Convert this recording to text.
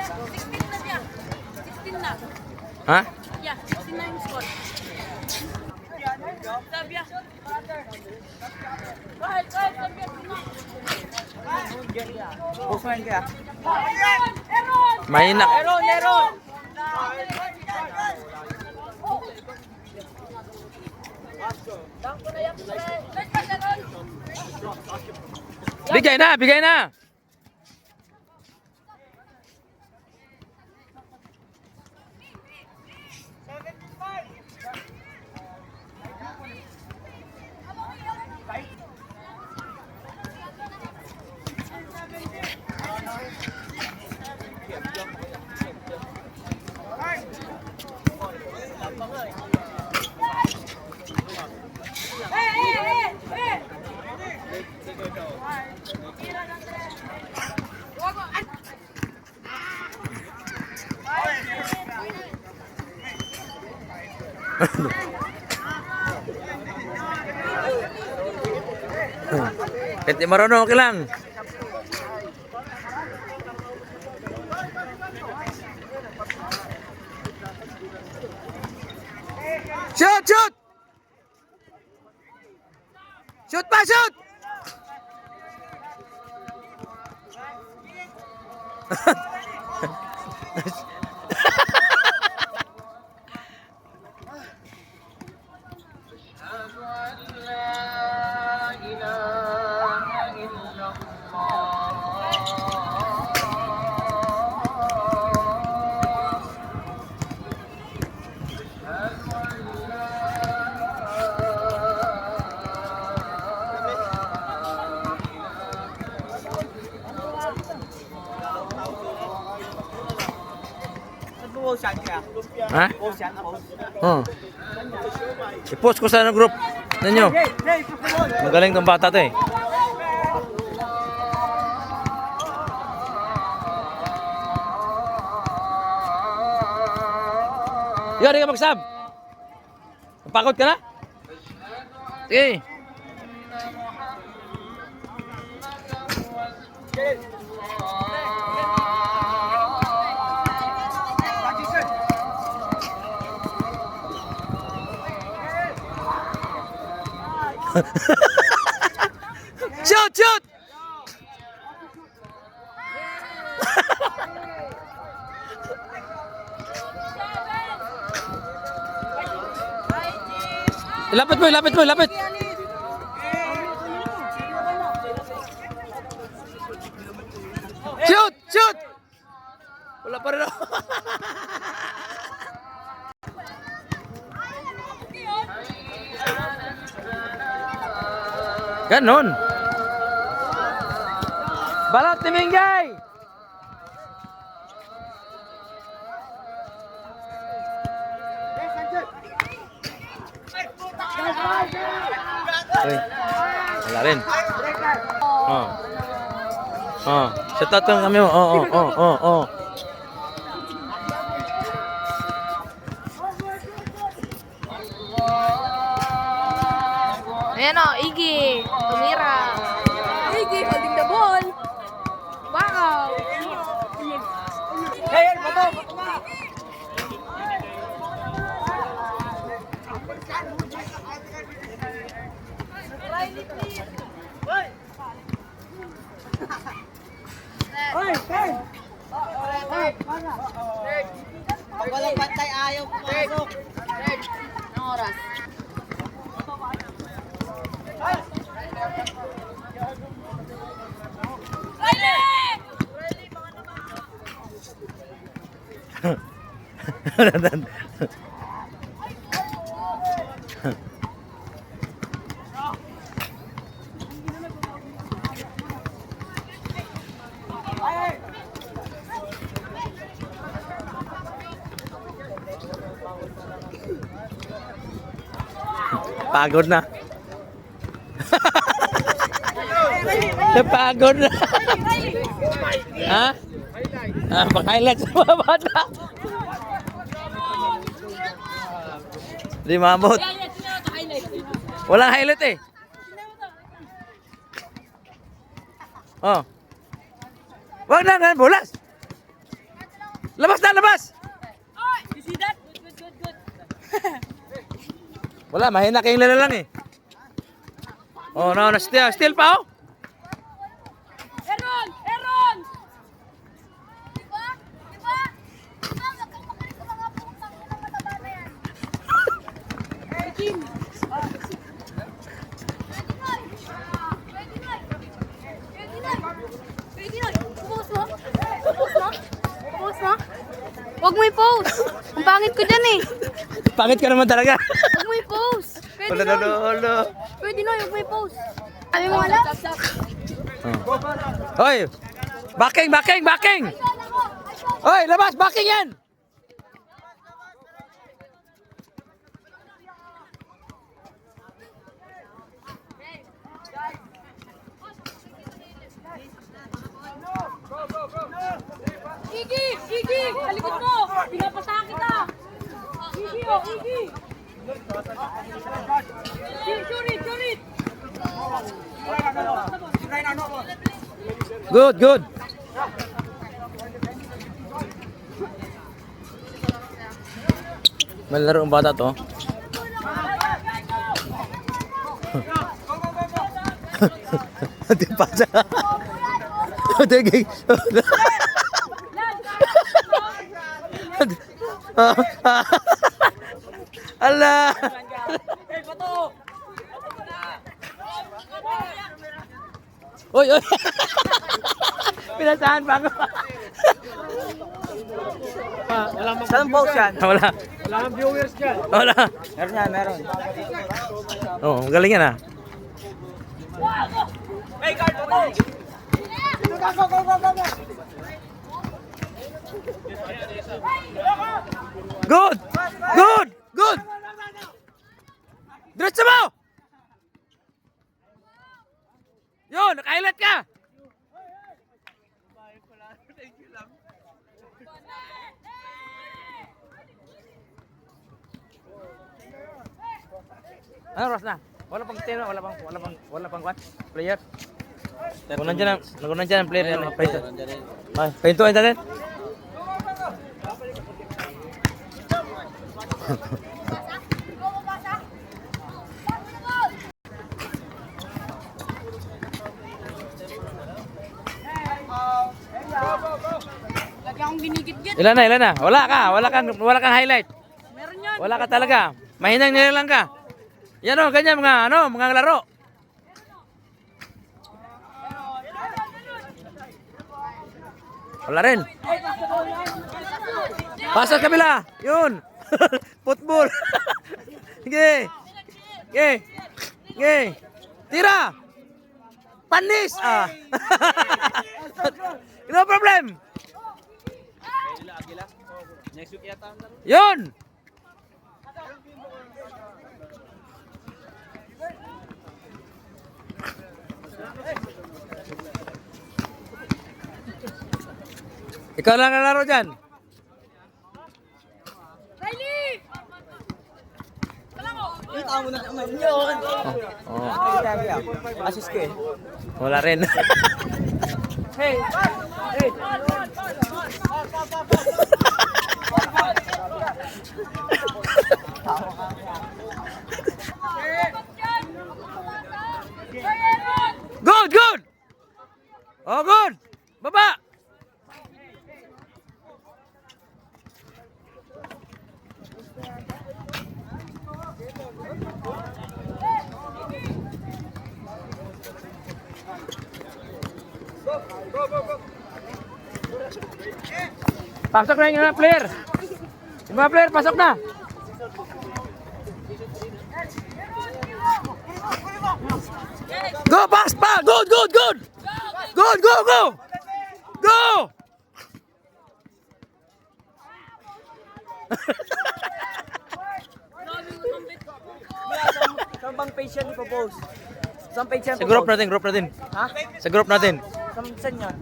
16 na siya. 16 na. Ha? Yeah, 16 na yung score. Sabia. Kahit, sabia. Buksan kaya. Mahina. Eron! Bigay na. Kahit di marunong, okay lang. Shoot! Shoot pa, shoot! Ha? Oh. I-post ko sa group ninyo. Magaling tong bata to eh. Yo, di ka mag-sub. Napagod ka na? Sige. Shoot! Lapit mo. Shoot! Wala pa rin ako. Ganon. Balot ni Minggay. Wala rin. Shout out kami mo. Oh. Ayan o, Iggy. Tumira. Iggy holding the ball. Wow. Hey, bato! Pag walang pantay, ayaw pumasok. Anong oras? Pagod na. Napagod na. Ha? Pang-highlight sa mga bata. Di maabot. Walang highlight eh. Oh. Wag na, bulas. Labas na, labas! Wala, mahina kayong lala lang eh. Oh, no, still, still pa oh. Aaron! Aaron! Diba? Diba? Diba? Huwag kang makalit sa mga putang ina ng mataba na yan. Kim! Pwede Noy! Pwede Noy! Pwede Noy! Pwede Noy! Post mo? Post mo? Post mo? Huwag mo i-post! Ang pangit ko dyan eh! Pangit ka naman talaga. Huwag mo i-post! Pwede Noy! Pwede Noy! Huwag mo i-post! Sabi mo nga lang? Hoy! Backing, backing, backing! Hoy, labas, backing yan! Iggy! Iggy! Halikot mo! Pinapasa kita! Iggy! Oh! Iggy! Shoot it! Good, good. Malaro ang bata to. Di pa siya. Tigil. Allah. Oy, oy. Pinasahan pa ako. Saan post yan? Wala. Wala kang viewers dyan. Wala. Meron yan, meron. Oh, galing yan ah. Hey, guard mo to! Good! Good! Good! Diretso mo! Yun, naka-highlight ka! Ano oras na? Wala pang tira, wala pang what? Player. Kung nandiyan ang player yan, pahinto. Ay, pahinto natin. Lagi akong ginigit-git. Ilan na? Wala kang highlight. Meron yan. Wala ka talaga. Mahinang nilalang ka. Yan o, ganyan mga laro. Wala rin. Pasok kabila. Yun. Football. Sige. Sige. Tira. Panis. Ah. No problem. Yun. Ikaw lang nalaro dyan. Riley! Kita mo na naman yun. Oh. Assist ko eh. Wala rin. Hey! Hey! Good, good. Oh, good. Baba. Pasok na yung mga player. Yung mga player, pasok na. Go, pass, pa. Good, good, good. Good, go, go. Go. Saan bang page yan ipopost? Saan page yan Sa group natin, Ha? Sa group natin. Saan yan?